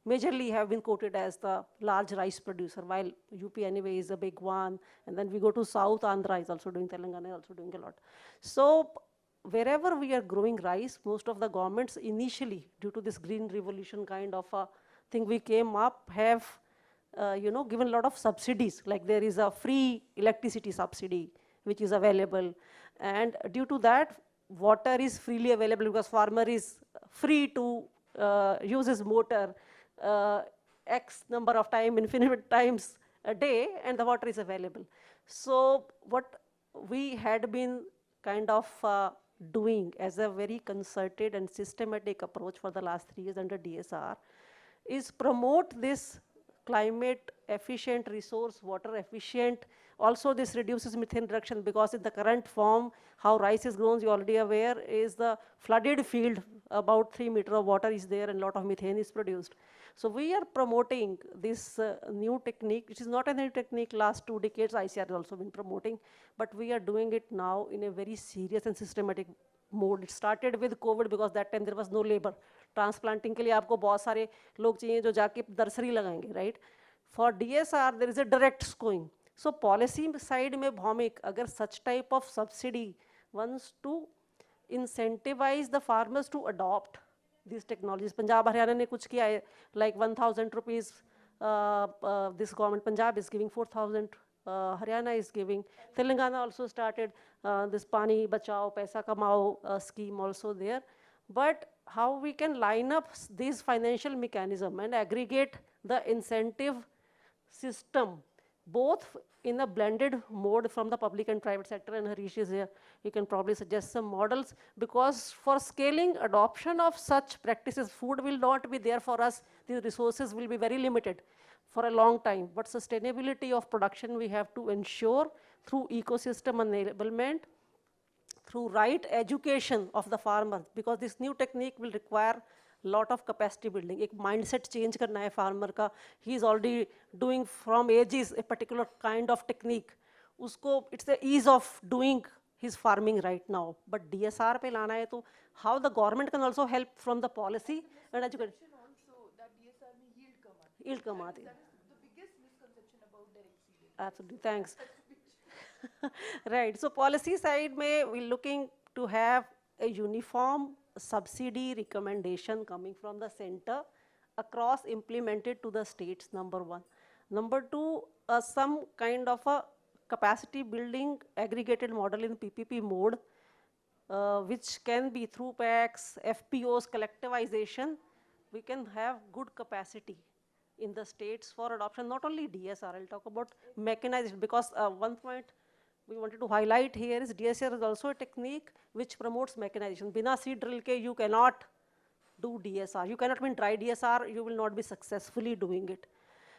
majorly have been quoted as the large rice producer, while UP anyway is a big one. And then we go to South, Andhra is also doing, Telangana is also doing a lot. So wherever we are growing rice, most of the governments initially, due to this green revolution kind of a thing we came up, have given a lot of subsidies. Like there is a free electricity subsidy, which is available. And due to that, water is freely available because farmer is free to use his motor X number of time, infinite times a day, and the water is available. So what we had been kind of doing as a very concerted and systematic approach for the last 3 years under DSR is promote this climate efficient, resource water efficient. Also this reduces methane reduction, because in the current form, how rice is grown, you're already aware, is the flooded field, about 3 meters of water is there and a lot of methane is produced. So we are promoting this new technique, which is not a new technique. Last 2 decades, ICR has also been promoting, but we are doing it now in a very serious and systematic mode. It started with COVID because that time there was no labor. Transplanting के लिए आपको बहुत सारे लोग चाहिए जो जाके nursery लगाएंगे, right? For DSR, there is a direct sowing. So policy side में Bhomik, अगर such type of subsidy wants to incentivize the farmers to adopt these technologies. Punjab, Haryana ने कुछ किया है, like 1,000 rupees. This government, Punjab is giving 4,000. Haryana is giving. Telangana also started this Pani Bachao, Paisa Kamao scheme also there. But how we can line up these financial mechanism and aggregate the incentive system, both in a blended mode from the public and private sector, and Harish is here, he can probably suggest some models, because for scaling adoption of such practices, food will not be there for us, the resources will be very limited for a long time, but sustainability of production we have to ensure through ecosystem enablement, through right education of the farmer, because this new technique will require lot of capacity building. एक mindset change करना है farmer का. He is already doing from ages a particular kind of technique. उसको it's the ease of doing his farming right now. But DSR पे लाना है तो how the government can also help from the policy and education. Also that DSR में yield कम आती है. Yield कम आती है. That is the biggest misconception about direct seeding. Absolutely, thanks. Right, so policy side we're looking to have a uniform subsidy recommendation coming from the center across implemented to the states, number one. Number two, some kind of a capacity building aggregated model in PPP mode, which can be through PACs, FPOs, collectivization. We can have good capacity in the states for adoption, not only DSR, I'll talk about mechanization, because one point we wanted to highlight here is DSR is also a technique which promotes mechanization. Bina seed drill ke you cannot do DSR. You cannot mean dry DSR, you will not be successfully doing it.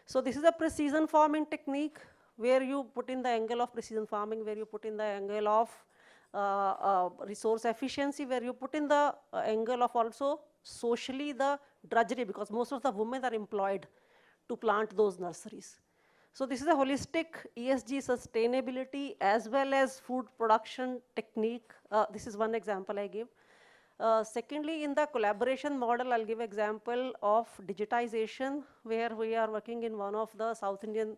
So this is a precision farming technique where you put in the angle of precision farming, where you put in the angle of resource efficiency, where you put in the angle of also socially the drudgery, because most of the women are employed to plant those nurseries. So this is a holistic ESG sustainability as well as food production technique. This is one example I give. Secondly, in the collaboration model, I'll give example of digitization, where we are working in one of the South Indian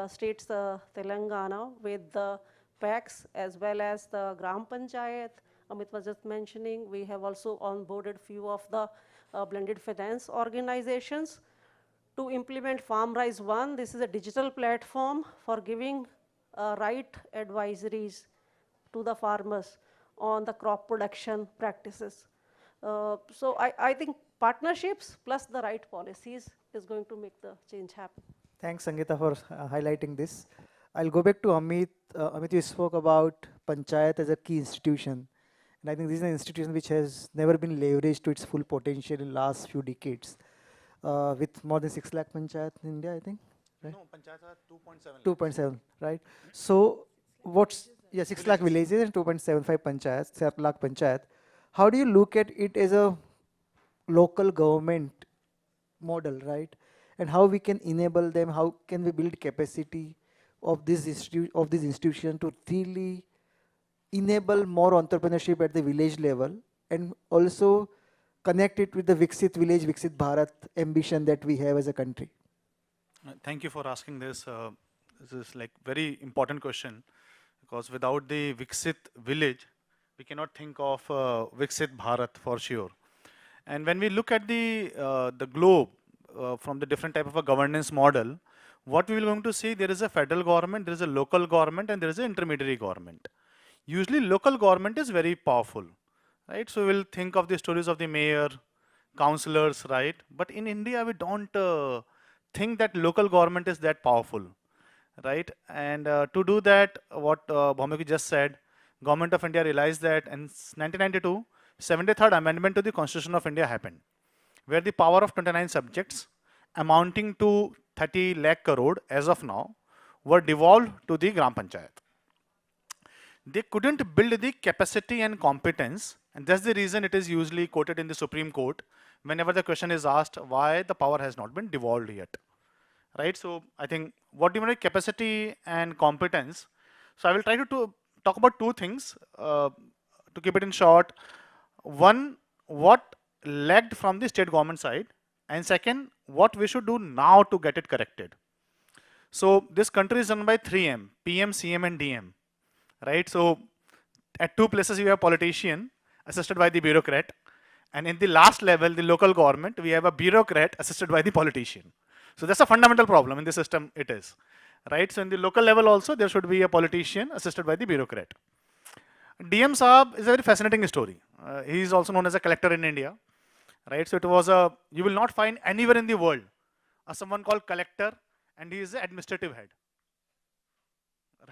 states, Telangana, with the PACs as well as the Gram Panchayat. Amit was just mentioning, we have also onboarded few of the blended finance organizations to implement FarmRise 1. This is a digital platform for giving right advisories to the farmers on the crop production practices. So I think partnerships plus the right policies is going to make the change happen. Thanks, Sangeeta, for highlighting this. I'll go back to Amit. Amit, you spoke about Panchayat as a key institution. And I think this is an institution which has never been leveraged to its full potential in last few decades. With more than 6 lakh Panchayat in India, I think, right? No, Panchayats are 2.7 2.7, right? So what's, yeah, 6 lakh villages and 2.75 panchayats, 7 lakh panchayat. How do you look at it as a local government model, right? And how we can enable them, how can we build capacity of this institution to really enable more entrepreneurship at the village level, and also connect it with the Viksit Village, Viksit Bharat ambition that we have as a country? Thank you for asking this. This is like very important question, because without the Viksit village, we cannot think of Viksit Bharat for sure. And when we look at the globe from the different type of a governance model, what we will going to see, there is a federal government, there is a local government, and there is an intermediary government. Usually local government is very powerful, right? So we'll think of the stories of the mayor, councillors, right? But in India, we don't think that local government is that powerful, right? And to do that, what Bhomik just said, Government of India realized that in 1992, 73rd Amendment to the Constitution of India happened, where the power of 29 subjects amounting to 30 lakh crore as of now were devolved to the Gram Panchayat. They couldn't build the capacity and competence, and that's the reason it is usually quoted in the Supreme Court whenever the question is asked why the power has not been devolved yet, right? So I think what do you mean by capacity and competence? So I will try to talk about two things to keep it in short. One, what lagged from the state government side, and second, what we should do now to get it corrected. So this country is run by 3M, PM, CM, and DM, right? So at two places you have politician assisted by the bureaucrat, and in the last level, the local government, we have a bureaucrat assisted by the politician. So that's a fundamental problem in the system it is, right? So in the local level also, there should be a politician assisted by the bureaucrat. DM Saab is a very fascinating story. He is also known as a collector in India, right? So it was you will not find anywhere in the world someone called collector, and he is the administrative head,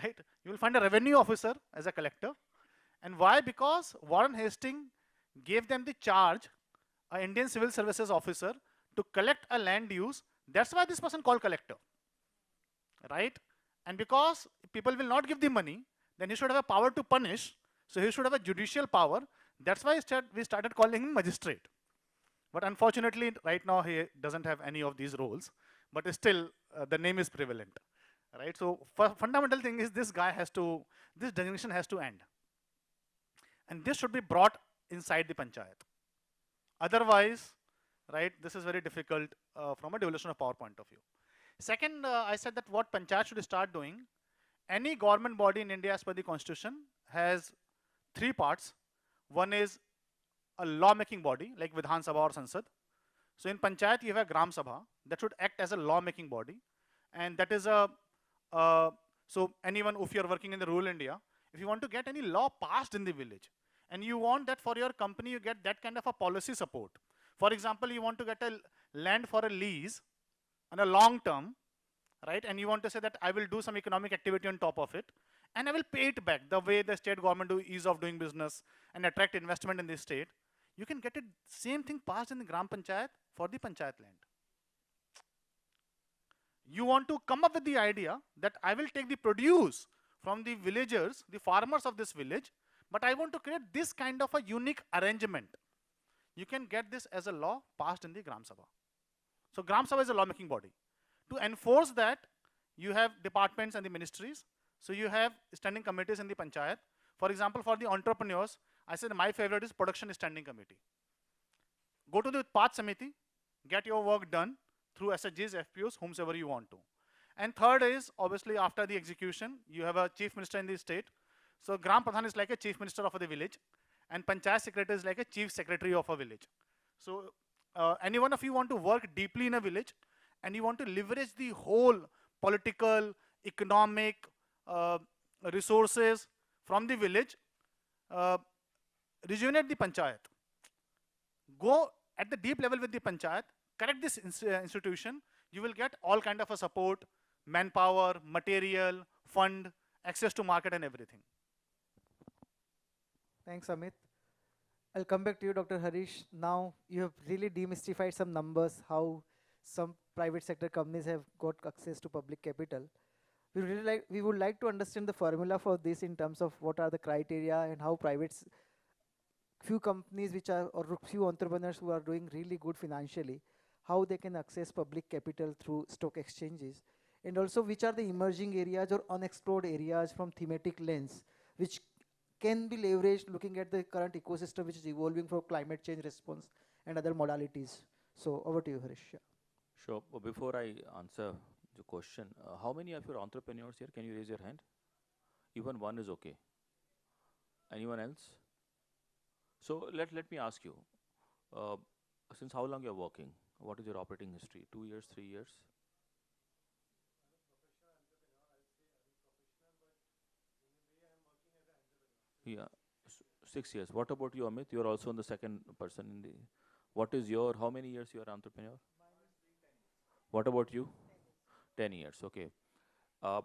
right? You will find a revenue officer as a collector. And why? Because Warren Hastings gave them the charge, an Indian civil services officer, to collect a land use. That's why this person called collector, right? And because people will not give the money, then he should have a power to punish. So he should have a judicial power. That's why we started calling him magistrate. But unfortunately, right now he doesn't have any of these roles. But still, the name is prevalent, right? So fundamental thing is this designation has to end. And this should be brought inside the panchayat. Otherwise, right, this is very difficult from a devolution of power point of view. Second, I said that what panchayat should start doing, any government body in India as per the constitution has three parts. One is a law-making body like Vidhan Sabha or Sansad. So in panchayat you have a Gram Sabha that should act as a law-making body, and that is so anyone, if you're working in the rural India, if you want to get any law passed in the village, and you want that for your company, you get that kind of a policy support. For example, you want to get a land for a lease on a long term, right? And you want to say that I will do some economic activity on top of it, and I will pay it back the way the state government do ease of doing business and attract investment in the state. You can get it same thing passed in the Gram Panchayat for the Panchayat land. You want to come up with the idea that I will take the produce from the villagers, the farmers of this village, but I want to create this kind of a unique arrangement. You can get this as a law passed in the Gram Sabha. So Gram Sabha is a law-making body. To enforce that, you have departments and the ministries. So you have standing committees in the panchayat. For example, for the entrepreneurs, I said my favorite is production standing committee. Go to the Utpad Samiti, get your work done through SHGs, FPOs, whomsoever you want to. And third is, obviously, after the execution, you have a chief minister in the state. So Gram Pradhan is like a chief minister of the village, and Panchayat secretary is like a chief secretary of a village. So any one of you want to work deeply in a village, and you want to leverage the whole political, economic resources from the village, rejuvenate the panchayat. Go at the deep level with the panchayat, correct this institution, you will get all kind of a support, manpower, material, fund, access to market and everything. Thanks, Amit. I'll come back to you, Dr. Harish. Now you have really demystified some numbers, how some private sector companies have got access to public capital. we would like to understand the formula for this in terms of what are the criteria and how few companies which are, or few entrepreneurs who are doing really good financially, how they can access public capital through stock exchanges, and also which are the emerging areas or unexplored areas from thematic lens, which can be leveraged looking at the current ecosystem which is evolving for climate change response and other modalities. So over to you, Harish. Yeah. Sure. Before I answer the question, how many of you are entrepreneurs here? Can you raise your hand? Even one is okay. Anyone else? So let me ask you, uh, since how long you're working? What is your operating history? 2 years, 3 years? Yeah, 6 years. What about you, Amit? You're also the second person in the. What is your? How many years you are entrepreneur? What about you? 10 years. Okay. Uh,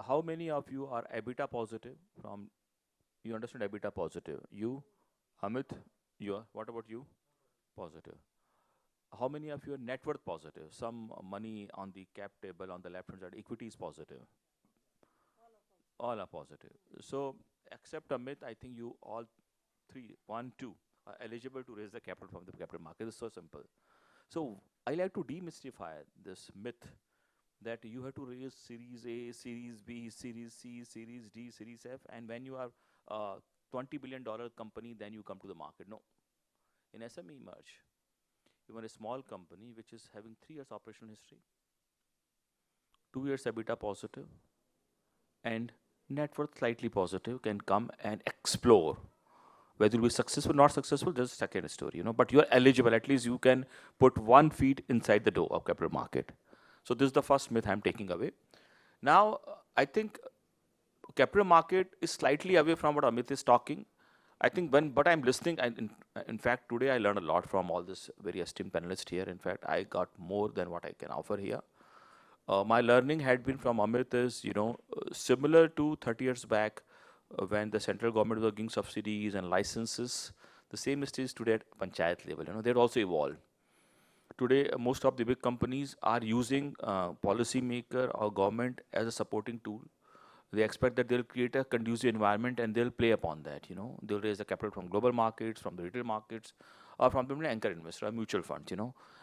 how many of you are EBITDA positive? From you understand EBITDA positive? You, Amit, you are. What about you? Positive. How many of you are net worth positive? Some money on the cap table on the left hand side. Equity is positive. All are positive. So, except Amit, I think you all three, one, two, are eligible to raise the capital from the capital market. It's so simple. So, I like to demystify this myth that you have to raise Series A, Series B, Series C, Series D, Series F, and when you are $20 billion company, then you come to the market. No. In SME merge, even a small company which is having 3 years operational history, 2 years EBITDA positive, and net worth slightly positive can come and explore. Whether you'll be successful or not successful, there's a second story, but you're eligible. At least you can put 1 feet inside the door of capital market. So this is the first myth I'm taking away. Now, I think capital market is slightly away from what Amit is talking. I think but I'm listening, and in fact, today I learned a lot from all this very esteemed panelists here. In fact, I got more than what I can offer here. My learning had been from Amit is, similar to 30 years back when the central government was giving subsidies and licenses. The same is today at Panchayat level. They'd also evolved. Today, most of the big companies are using policymaker or government as a supporting tool. They expect that they'll create a conducive environment and they'll play upon that. They'll raise the capital from global markets, from the retail markets, or from the anchor investor or mutual funds.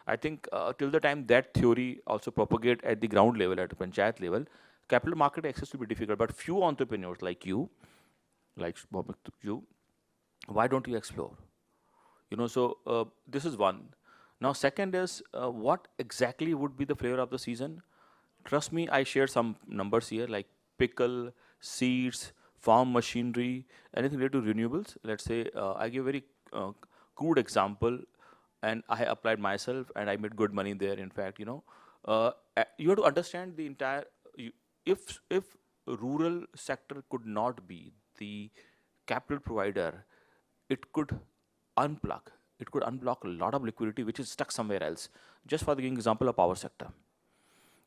I think till the time that theory also propagate at the ground level, at the panchayat level, capital market access will be difficult. But few entrepreneurs like you, like Bhomik, you, why don't you explore? So this is one. Now, second is what exactly would be the flavor of the season? Trust me, I shared some numbers here like pickle, seeds, farm machinery, anything related to renewables. Let's say I give a very crude example, and I applied myself, and I made good money there. In fact, you have to understand the entire. If rural sector could not be the capital provider, it could unplug. It could unblock a lot of liquidity which is stuck somewhere else. Just for the example of power sector,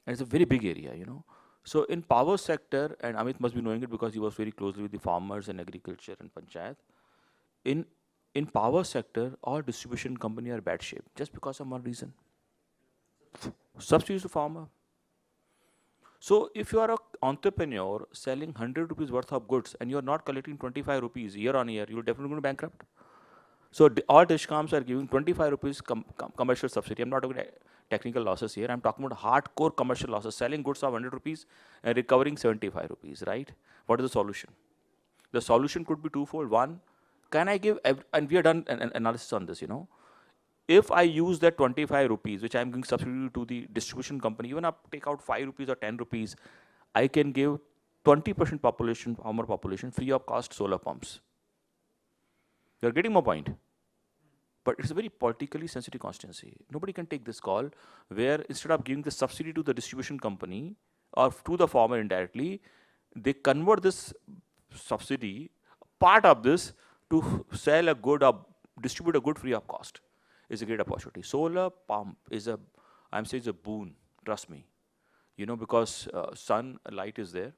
and it's a very big area. So in power sector, and Amit must be knowing it because he was very closely with the farmers and agriculture and panchayat. In power sector, all distribution company are bad shape just because of one reason: subsidies to farmer. So if you are an entrepreneur selling 100 rupees worth of goods and you are not collecting 25 rupees year on year, you're definitely going to bankrupt. So all discoms are giving 25 rupees commercial subsidy. I'm not talking technical losses here. I'm talking about hardcore commercial losses, selling goods of 100 rupees and recovering 75 rupees, right? What is the solution? The solution could be twofold. One, can I give, and we have done an analysis on this, If I use that 25 rupees, which I'm giving subsidy to the distribution company, even if I take out 5 rupees or 10 rupees, I can give 20% population, farmer population, free of cost solar pumps. You're getting my point? But it's a very politically sensitive constituency. Nobody can take this call where instead of giving the subsidy to the distribution company or to the farmer indirectly, they convert this subsidy, part of this, to sell a good or distribute a good free of cost. Is a great opportunity. Solar pump is I'm saying it's a boon, trust me. Because sun light is there.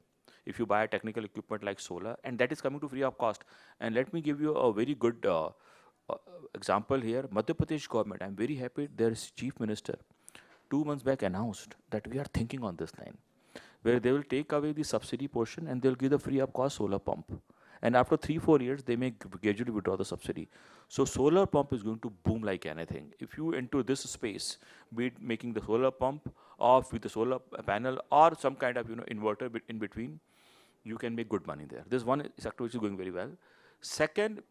If you buy technical equipment like solar, and that is coming to free of cost. And let me give you a very good example here. Madhya Pradesh government, I'm very happy, their chief minister 2 months back announced that we are thinking on this line. where they will take away the subsidy portion and they'll give the free of cost solar pump. And after 3-4 years, they may gradually withdraw the subsidy. So solar pump is going to boom like anything. If you enter this space, be it making the solar pump or with the solar panel or some kind of inverter in between, you can make good money there. This one sector which is going very well. Second,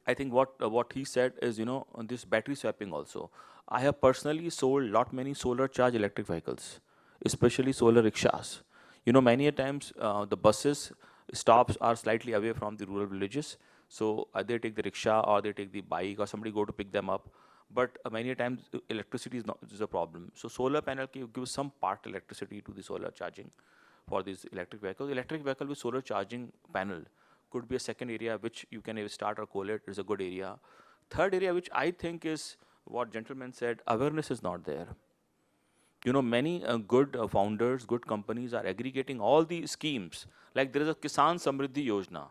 I think what he said is, on this battery swapping also. I have personally sold many solar charge electric vehicles, especially solar rickshaws. Many a times the buses stops are slightly away from the rural villages, so they take the rickshaw or they take the bike or somebody go to pick them up. But many a times electricity is a problem. So solar panel gives some part electricity to the solar charging for these electric vehicles. Electric vehicle with solar charging panel could be a second area which you can start or collate. Is a good area. Third area which I think is what gentleman said, awareness is not there. Many good founders, good companies are aggregating all the schemes. Like there is a Kisan Samriddhi Yojana,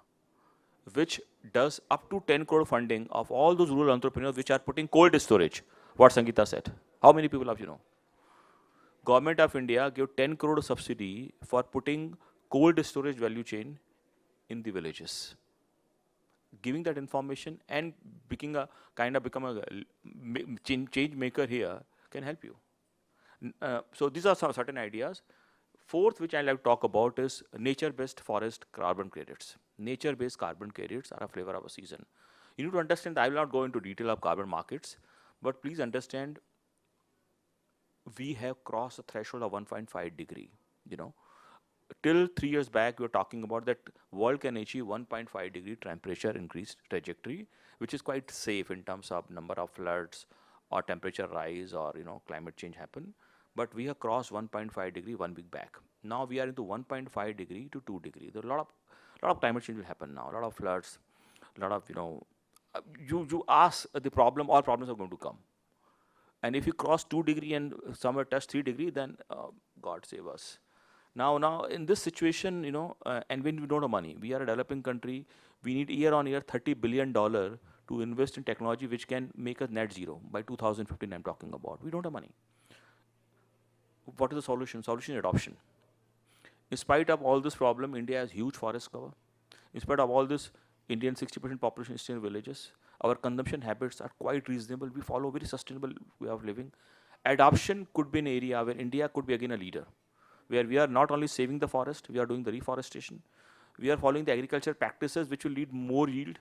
which does up to 10 crore funding of all those rural entrepreneurs which are putting cold storage. What Sangeeta said. How many people have you know? Government of India gave 10 crore subsidy for putting cold storage value chain in the villages. Giving that information and become a change maker here can help you. So these are some certain ideas. Fourth, which I like to talk about is nature-based forest carbon credits. Nature-based carbon credits are a flavor of a season. You need to understand that I will not go into detail of carbon markets, but please understand we have crossed a threshold of 1.5 degree. Till 3 years back, we were talking about that world can achieve 1.5 degree temperature increase trajectory, which is quite safe in terms of number of floods or temperature rise or climate change happen. But we have crossed 1.5 degree 1 week back. Now we are into 1.5 degree to 2 degree. There are a lot of climate change will happen now. A lot of floods, a lot of you ask the problem, all problems are going to come. And if you cross 2 degree and somewhere touch 3 degree, then God save us. Now in this situation, and when we don't have money, we are a developing country. We need year on year $30 billion to invest in technology which can make us net zero by 2015. I'm talking about. We don't have money. What is the solution? Solution is adoption. In spite of all this problem, India has huge forest cover. In spite of all this, Indian 60% population is still in villages. Our consumption habits are quite reasonable. We follow a very sustainable way of living. Adoption could be an area where India could be again a leader, where we are not only saving the forest, we are doing the reforestation. We are following the agriculture practices which will lead more yield,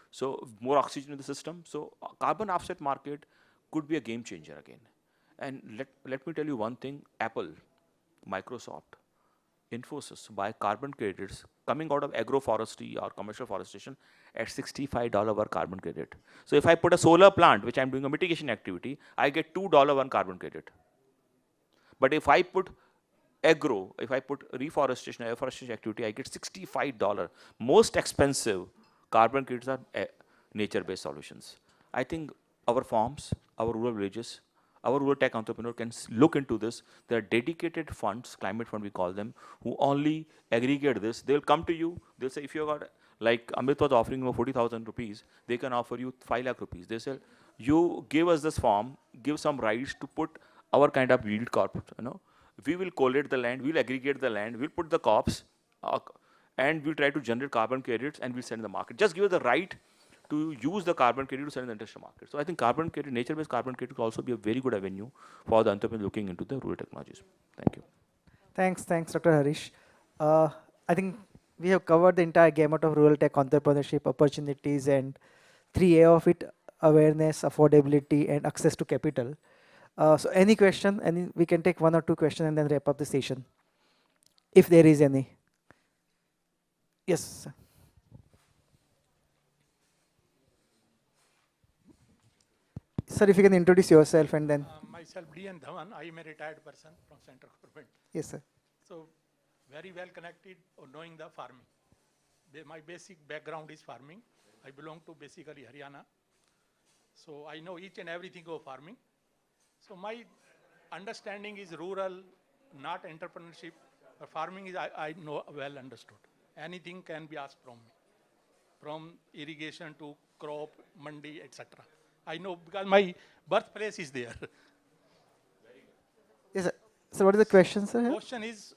so more oxygen in the system. So carbon offset market could be a game changer again. And let me tell you one thing, Apple, Microsoft, Infosys buy carbon credits coming out of agroforestry or commercial forestation at $65 per carbon credit. So if I put a solar plant, which I'm doing a mitigation activity, I get $2 one carbon credit. But if I put reforestation, afforestation activity, I get $65. Most expensive carbon credits are nature-based solutions. I think our farms, our rural villages, our rural tech entrepreneur can look into this. There are dedicated funds, climate fund we call them, who only aggregate this. They'll come to you. They'll say, if you got, like Amit was offering you 40,000 rupees, they can offer you 5 lakh rupees. They say, you give us this farm, give some rights to put our kind of yield corp. We will collate the land, we'll aggregate the land, we'll put the crops, and we'll try to generate carbon credits and we'll send in the market. Just give us the right to use the carbon credit to sell in the international market. So I think carbon credit, nature-based carbon credit will also be a very good avenue for the entrepreneur looking into the rural technologies. Thank you. Thanks, Dr. Harish. I think we have covered the entire gamut of rural tech entrepreneurship opportunities and 3A of it: awareness, affordability, and access to capital. So any question, we can take 1 or 2 questions and then wrap up the session, if there is any. Yes, sir. Sir, if you can introduce yourself and then. Myself, D.N. Dhawan. I am a retired person from central government. Yes, sir. So, very well connected on knowing the farming. My basic background is farming. I belong to basically Haryana. So, I know each and everything of farming. So, my understanding is rural, not entrepreneurship. Farming is, I know well understood. Anything can be asked from me, from irrigation to crop, mandi, etc. I know because my birthplace is there. Yes, sir. So what is the question, sir? Here? Question is,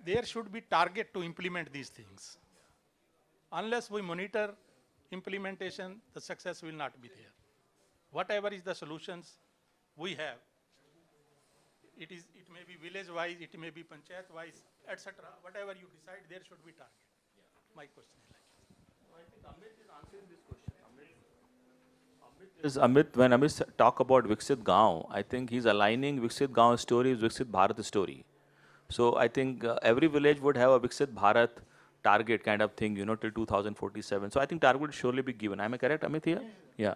there should be target to implement these things. Unless we monitor implementation, the success will not be there. Whatever is the solutions we have, it may be village-wise, it may be panchayat-wise, etc. Whatever you decide, there should be target. My question is like. I think Amit is answering this question. Amit, when Amit talk about Viksit Gaon, I think he's aligning Viksit Gaon story with Viksit Bharat story. So I think every village would have a Viksit Bharat target kind of thing, you know, till 2047. So I think target would surely be given. Am I correct, Amit, here? Yeah.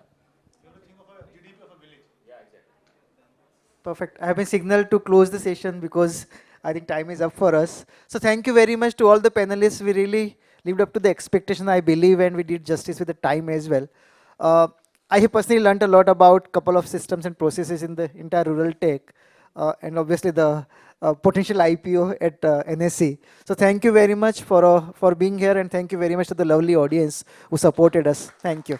Perfect. I have been signaled to close the session because I think time is up for us. So thank you very much to all the panelists. We really lived up to the expectation, I believe, and we did justice with the time as well. I have personally learned a lot about couple of systems and processes in the entire rural tech, and obviously the potential IPO at NSE. So thank you very much for being here, and thank you very much to the lovely audience who supported us. Thank you.